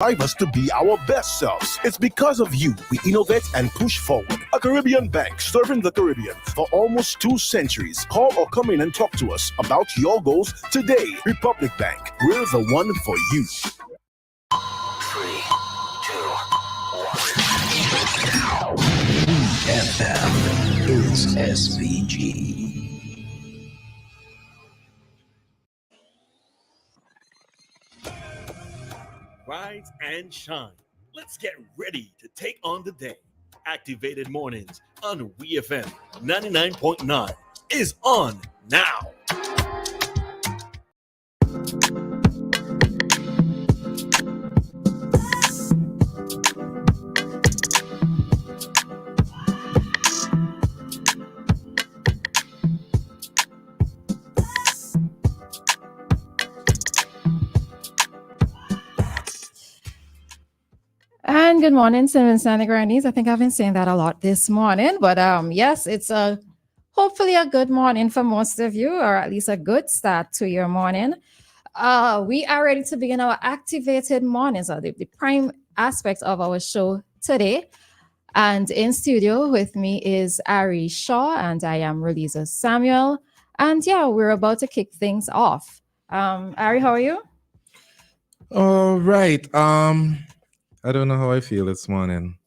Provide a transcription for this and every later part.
Drive us to be our best selves. It's because of you we innovate and push forward. A Caribbean bank serving the Caribbean for almost 2 centuries. Call or come in and talk to us about your goals today. Republic Bank, we're the one for you. 3, 2, 1. WEFM is SVG. Rise and shine. Let's get ready to take on the day. Activated Mornings on WEFM 99.9 is on now. And good morning, St. Vincent and the Grenadines. I think I've been saying that a lot this morning, but yes, it's hopefully a good morning for most of you, or at least a good start to your morning. We are ready to begin our activated mornings, or the prime aspect of our show today. And in studio with me is Ari Shaw, and I am Roleza Samuel. And yeah, we're about to kick things off. Ari, how are you? All right. I don't know how I feel this morning.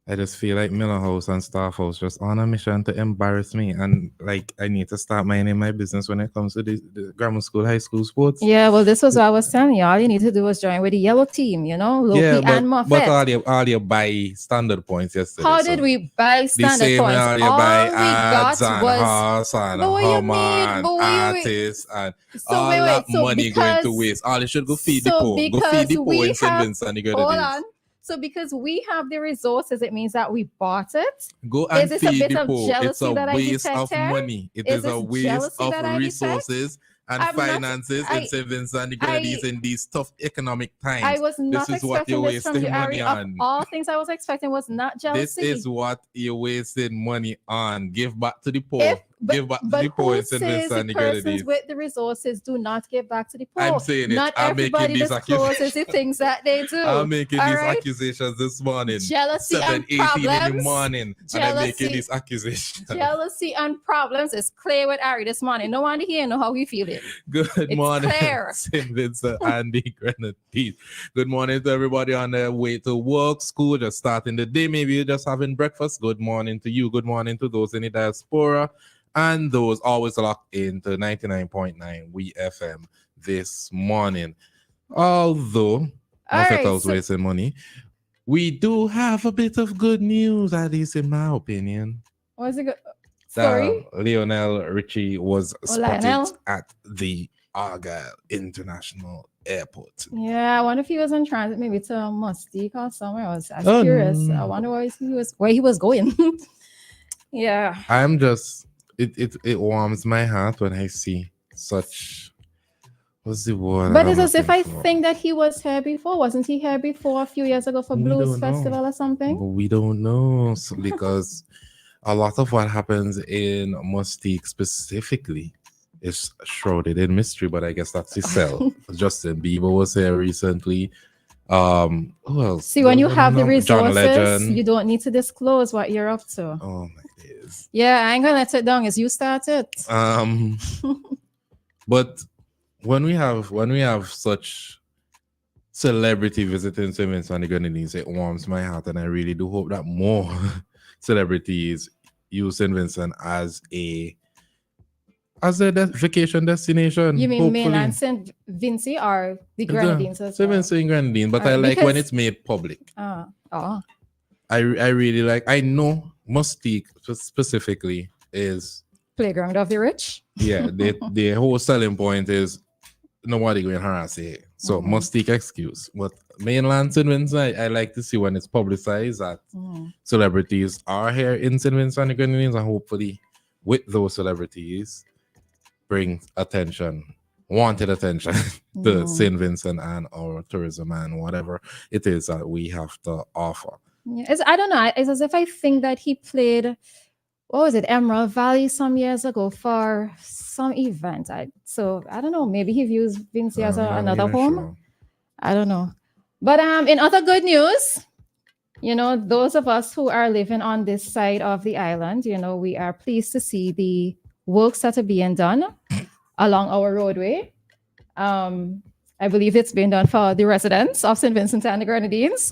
I just feel like Miller House and Staff House just on a mission to embarrass me. And like, I need to start minding my business when it comes to the grammar school, high school sports. Yeah, well, this was what I was telling you. All you need to do was join with the yellow team, you know, Loki and Muffet. But all you buy standard points yesterday. How did we buy standard points? All you buy ads and horse and Hummer and artists and all that money going to waste. All you should go feed the poor. Go feed the poor in St. Vincent. Hold on. So because we have the resources, it means that we bought it. Go and feed the poor. It's a waste of money. It is a waste of resources and finances in St. Vincent and the Grenadines in these tough economic times. I was not this is what you're wasting money on. All things I was expecting was not jealousy. This is what you're wasting money on. Give back to the poor. Give back to the poor in St. Vincent and the Grenadines. Persons with the resources do not give back to the poor. I'm saying it. Not I'm everybody making these discloses the things that they do. I'm making these accusations this morning. Jealousy 7, and 8 problems. in the morning. And I'm making these accusations. Jealousy and problems is clear with Ari this morning. No one here know how we feel it. Good morning, St. Vincent and the Grenadines. Good morning to everybody on their way to work, school, just starting the day. Maybe you're just having breakfast. Good morning to you. Good morning to those in the diaspora. And those always locked into 99.9 WEFM this morning. Although I was wasting money, we do have a bit of good news, at least in my opinion. What's it good? Sorry? Lionel Richie was spotted at the Argyle International Airport. Yeah, I wonder if he was in transit, maybe to Mustique or somewhere. I was curious. I wonder where he was going. Yeah. I'm just... It warms my heart when I see such. What's the word? But it's as if I think that he was here before. Wasn't he here before a few years ago for Blues Festival or something? But we don't know because a lot of what happens in Mustique specifically is shrouded in mystery. But I guess that's his cell. Justin Bieber was here recently. Who else? See, when you have the resources, you don't need to disclose what you're up to. Oh my days. Yeah, I ain't gonna let it down as you started. But when we have such celebrity visiting St. Vincent and the Grenadines, it warms my heart, and I really do hope that more celebrities use St. Vincent as a vacation destination. You mean mainland St. Vincent or the Grenadines as well? St. Vincent and Grenadines, but I like when it's made public. I really like. I know Mustique specifically is playground of the rich. Yeah, the whole selling point is nobody going to harass it. So Mustique excuse. But mainland St. Vincent, I like to see when it's publicized that celebrities are here in St. Vincent and the Grenadines, and hopefully with those celebrities bring wanted attention to St. Vincent and our tourism and whatever it is that we have to offer. Yeah, I don't know. It's as if I think that he played, what was it, Emerald Valley some years ago for some event. So I don't know. Maybe he views Vinci as another home. Sure. I don't know. But in other good news, those of us who are living on this side of the island, we are pleased to see the works that are being done along our roadway. I believe it's being done for the residents of St. Vincent and the Grenadines.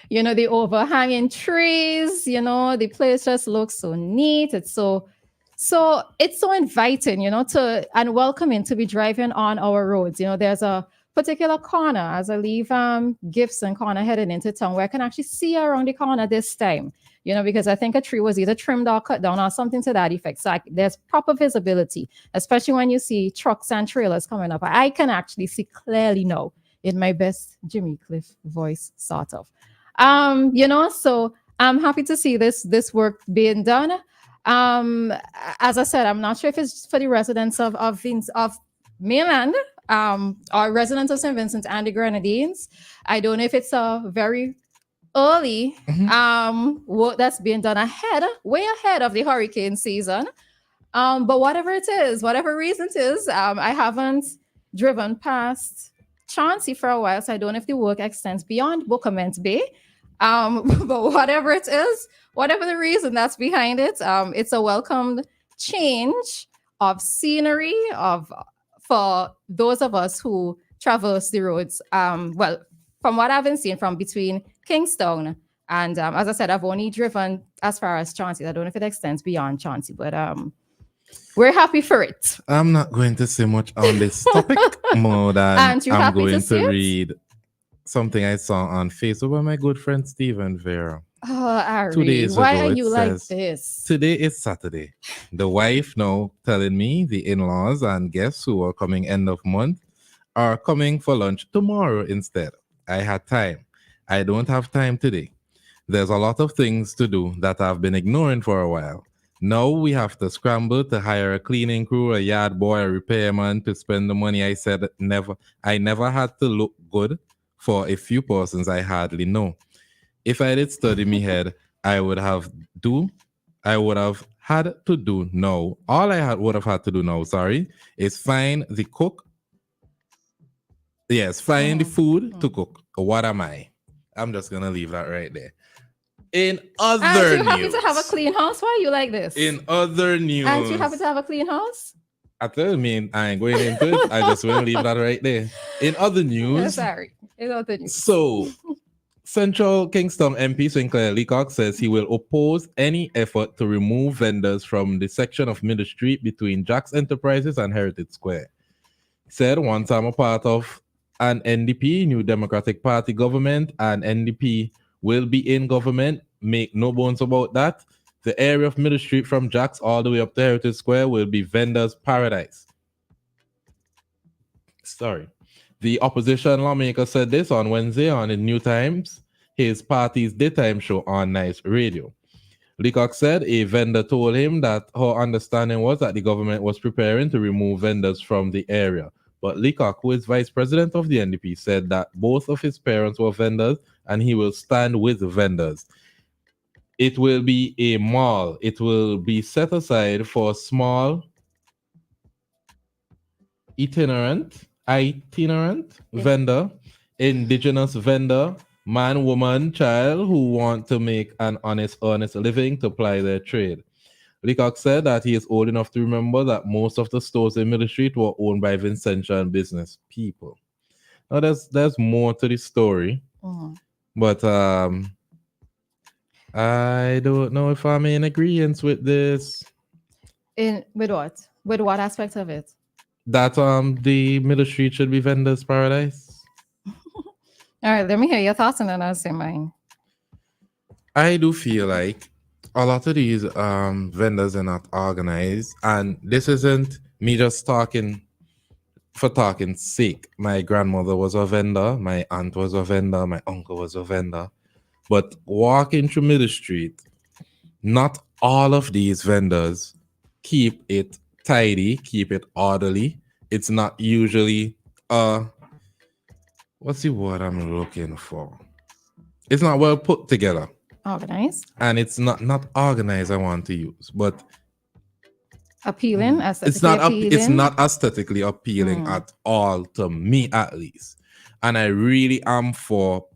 The overhanging trees, the place just looks so neat. It's so inviting, and welcoming to be driving on our roads. There's a particular corner as I leave Gibson corner heading into town where I can actually see around the corner this time, because I think a tree was either trimmed or cut down or something to that effect. So there's proper visibility, especially when you see trucks and trailers coming up. I can actually see clearly now in my best Jimmy Cliff voice, sort of. So I'm happy to see this work being done. As I said, I'm not sure if it's for the residents of mainland or residents of St. Vincent and the Grenadines. I don't know if it's a very early work that's being done way ahead of the hurricane season. But whatever it is, whatever reason it is, I haven't driven past Chauncey for a while, so I don't know if the work extends beyond Bookament Bay. But whatever it is, whatever the reason that's behind it, it's a welcomed change of scenery for those of us who traverse the roads. Well, from what I've been seeing from between Kingstown and as I said, I've only driven as far as Chauncey. I don't know if it extends beyond Chauncey, but we're happy for it. I'm not going to say much on this topic more than I'm going to read something I saw on Facebook by my good friend Stephen Vera. Oh, Ari, why are you like this? Today is Saturday. The wife now telling me the in-laws and guests who are coming end of month are coming for lunch tomorrow instead. I had time. I don't have time today. There's a lot of things to do that I've been ignoring for a while. Now we have to scramble to hire a cleaning crew, a yard boy, a repairman to spend the money. I said I never had to look good for a few persons I hardly know. If I did study me head, I would have had to do now. All I would have had to do now, is find the cook. Yes, find the food to cook. What am I? I'm just gonna leave that right there. In other news, aren't you happy to have a clean house? Why are you like this? In other news, aren't you happy to have a clean house? I ain't going into it. I just want to leave that right there. In other news, in other news. So, Central Kingston MP Sinclair Leacock says he will oppose any effort to remove vendors from the section of Middle Street between Jack's Enterprises and Heritage Square. He said, once I'm a part of an NDP, New Democratic Party government, and NDP will be in government, make no bones about that. The area of Middle Street from Jack's all the way up to Heritage Square will be vendors' paradise. The opposition lawmaker said this on Wednesday on the New Times, his party's daytime show on Nice Radio. Leacock said a vendor told him that her understanding was that the government was preparing to remove vendors from the area. But Leacock, who is vice president of the NDP, said that both of his parents were vendors and he will stand with vendors. It will be a mall. It will be set aside for small itinerant vendor, indigenous vendor, man, woman, child who want to make an honest living to ply their trade. Leacock said that he is old enough to remember that most of the stores in Middle Street were owned by Vincentian business people. Now, there's more to the story, but I don't know if I'm in agreement with this. With what? With what aspect of it? That the Middle Street should be vendors' paradise. All right, let me hear your thoughts and then I'll say mine. I do feel like a lot of these vendors are not organized, and this isn't me just talking for talking's sake. My grandmother was a vendor, my aunt was a vendor, my uncle was a vendor. But walking through Middle Street, not all of these vendors keep it tidy, keep it orderly. It's not usually what's the word I'm looking for? It's not well put together. Organized. And it's not organized, I want to use, but appealing. It's not aesthetically appealing at all, to me at least. And I really am for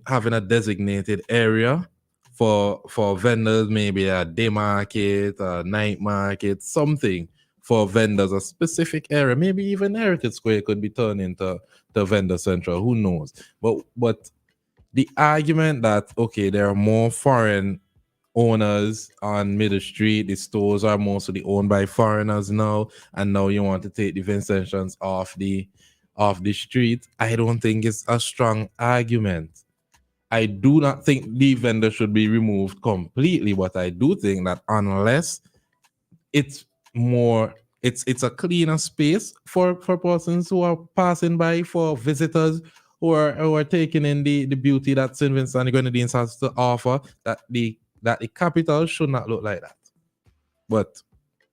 having a designated area for vendors, maybe a day market, a night market, something for vendors, a specific area. Maybe even Heritage Square could be turned into the vendor central. Who knows? But the argument that okay, there are more foreign owners on Middle Street, the stores are mostly owned by foreigners now, and now you want to take the concessions off the street, I don't think it's a strong argument. I do not think the vendor should be removed completely, but I do think that unless it's more it's a cleaner space for persons who are passing by, for visitors who are taking in the beauty that St. Vincent and the Grenadines has to offer, that the capital should not look like that. But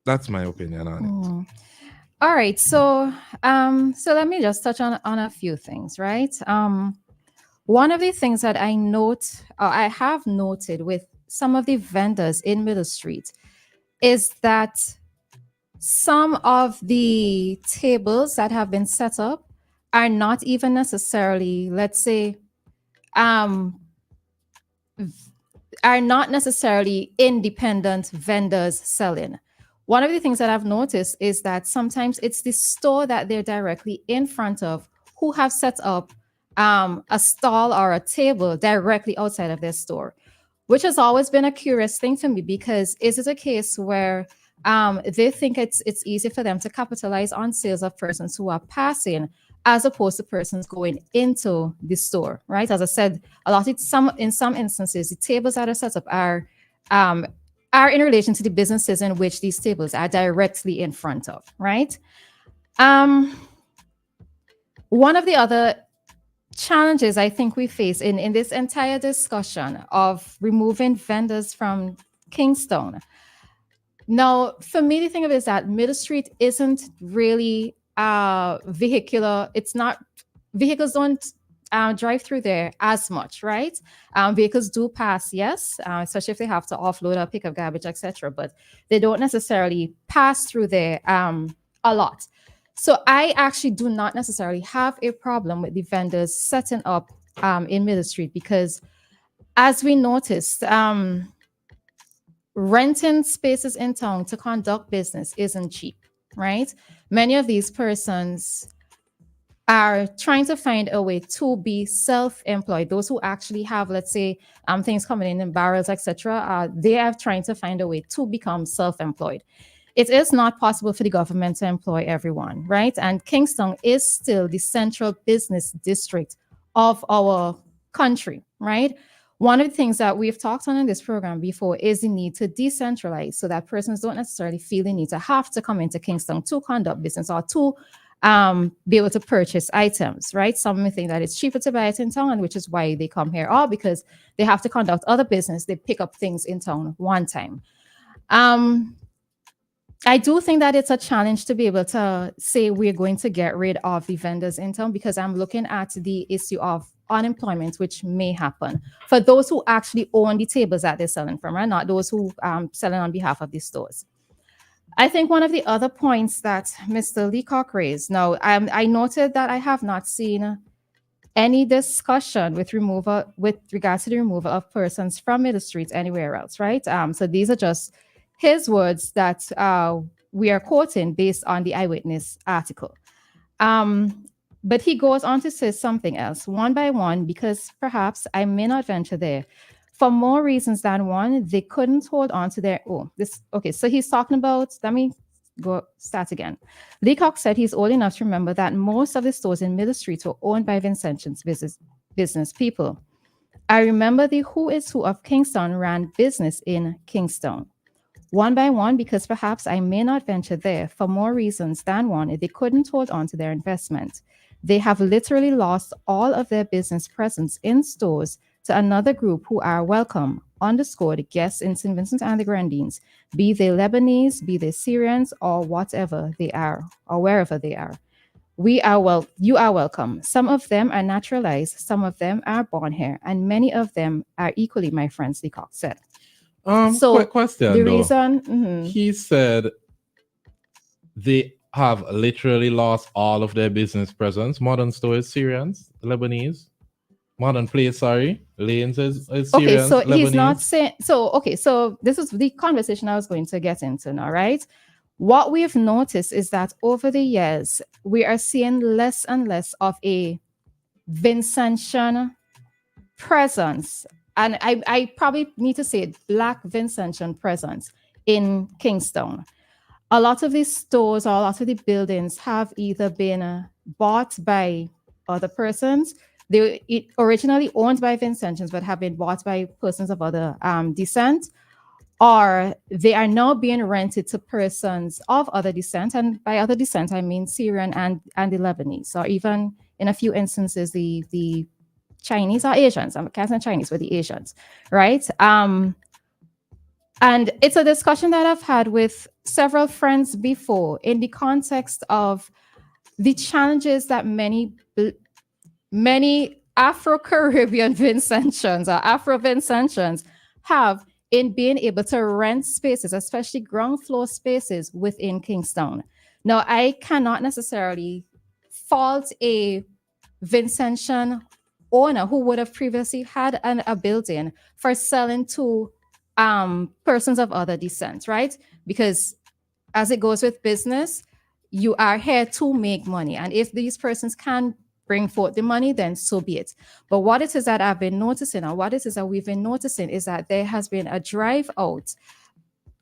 that's my opinion on it. All right, so let me just touch on a few things, right? One of the things that I have noted with some of the vendors in Middle Street is that some of the tables that have been set up are not even necessarily, let's say, are not necessarily independent vendors selling. One of the things that I've noticed is that sometimes it's the store that they're directly in front of who have set up a stall or a table directly outside of their store, which has always been a curious thing to me, because is it a case where they think it's easy for them to capitalize on sales of persons who are passing, as opposed to persons going into the store, right? As I said, in some instances, the tables that are set up are in relation to the businesses in which these tables are directly in front of, right? One of the other challenges I think we face in this entire discussion of removing vendors from Kingstown. Now, for me, the thing of it is that Middle Street isn't really vehicular. It's not, vehicles don't drive through there as much, right? Vehicles do pass, yes, especially if they have to offload or pick up garbage, etc. But they don't necessarily pass through there a lot. So I actually do not necessarily have a problem with the vendors setting up in Middle Street, because as we noticed, renting spaces in town to conduct business isn't cheap, right? Many of these persons are trying to find a way to be self-employed. Those who actually have, let's say, things coming in barrels, etc., they are trying to find a way to become self-employed. It is not possible for the government to employ everyone, right? And Kingstown is still the central business district of our country, right? One of the things that we've talked on in this program before is the need to decentralize, so that persons don't necessarily feel the need to have to come into Kingstown to conduct business or to be able to purchase items, right? Some may think that it's cheaper to buy it in town, which is why they come here, or because they have to conduct other business, they pick up things in town one time. I do think that it's a challenge to be able to say we're going to get rid of the vendors in town, because I'm looking at the issue of unemployment, which may happen for those who actually own the tables that they're selling from, right? Not those who selling on behalf of the stores. I think one of the other points that Mr. Leacock raised, now I noted that I have not seen any discussion with regards to the removal of persons from Middle Street anywhere else, right? So these are just his words that we are quoting based on the Eyewitness article. But he goes on to say something else, one by one, because perhaps I may not venture there. For more reasons than one, they couldn't hold on to their so he's talking about, let me go start again. Leacock said he's old enough to remember that most of the stores in Middle Street were owned by Vincentians business people. I remember the who is who of Kingstown ran business in Kingstown. One by one, because perhaps I may not venture there, for more reasons than one, they couldn't hold on to their investment. They have literally lost all of their business presence in stores to another group who are welcome, underscored guests in St. Vincent and the Grenadines, be they Lebanese, be they Syrians, or whatever they are, or wherever they are. You are welcome. Some of them are naturalized, some of them are born here, and many of them are equally my friends, Leacock said. So quick question, the reason he said have literally lost all of their business presence. Modern Store is Syrians, Lebanese. Modern Place, sorry, Lanes is Okay, Syrians, so Lebanese. he's not saying so. Okay, so this is the conversation I was going to get into now, right? What we have noticed is that over the years, we are seeing less and less of a Vincentian presence, and I probably need to say Black Vincentian presence in Kingstown. A lot of these stores or a lot of the buildings have either been bought by other persons. They originally owned by Vincentians, but have been bought by persons of other descent, or they are now being rented to persons of other descent. And by other descent, I mean Syrian and the Lebanese, or even in a few instances, the Chinese or Asians. I'm casting Chinese with the Asians, right? And it's a discussion that I've had with several friends before in the context of the challenges that many Afro-Caribbean Vincentians or Afro-Vincentians have in being able to rent spaces, especially ground floor spaces within Kingstown. Now, I cannot necessarily fault a Vincentian owner who would have previously had a building for selling to persons of other descent, right? Because as it goes with business, you are here to make money. And if these persons can bring forth the money, then so be it. But what it is that I've been noticing, or what it is that we've been noticing, is that there has been a drive out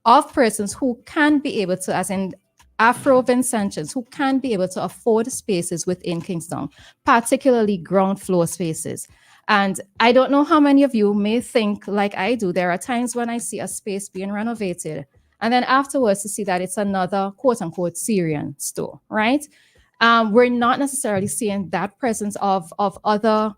of persons who can be able to, as in Afro-Vincentians, who can be able to afford spaces within Kingstown, particularly ground floor spaces. And I don't know how many of you may think like I do. There are times when I see a space being renovated, and then afterwards to see that it's another quote unquote Syrian store, right? We're not necessarily seeing that presence of other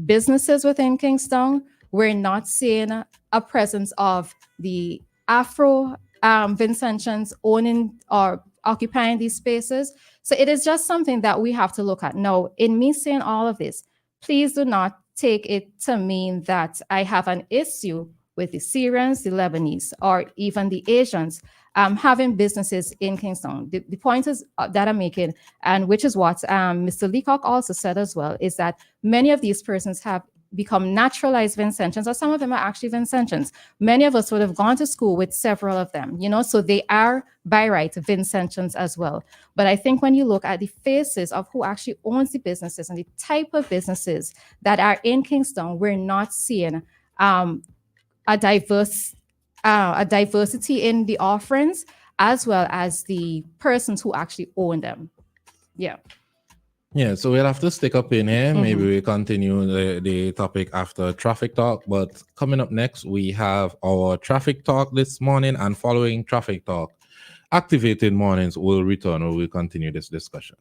businesses within Kingstown. We're not seeing a presence of the Afro Vincentians owning or occupying these spaces. So it is just something that we have to look at. Now, in me saying all of this, please do not take it to mean that I have an issue with the Syrians, the Lebanese, or even the Asians having businesses in Kingstown. The point is that I'm making, and which is what Mr. Leacock also said as well, is that many of these persons have become naturalized Vincentians, or some of them are actually Vincentians. Many of us would have gone to school with several of them, you know, so they are by right Vincentians as well. But I think when you look at the faces of who actually owns the businesses and the type of businesses that are in Kingstown, we're not seeing a diversity in the offerings, as well as the persons who actually own them. Yeah, so we'll have to stick up in here. Maybe we continue the topic after traffic talk. But coming up next, we have our traffic talk this morning, and following traffic talk, activated mornings will return, or we'll continue this discussion.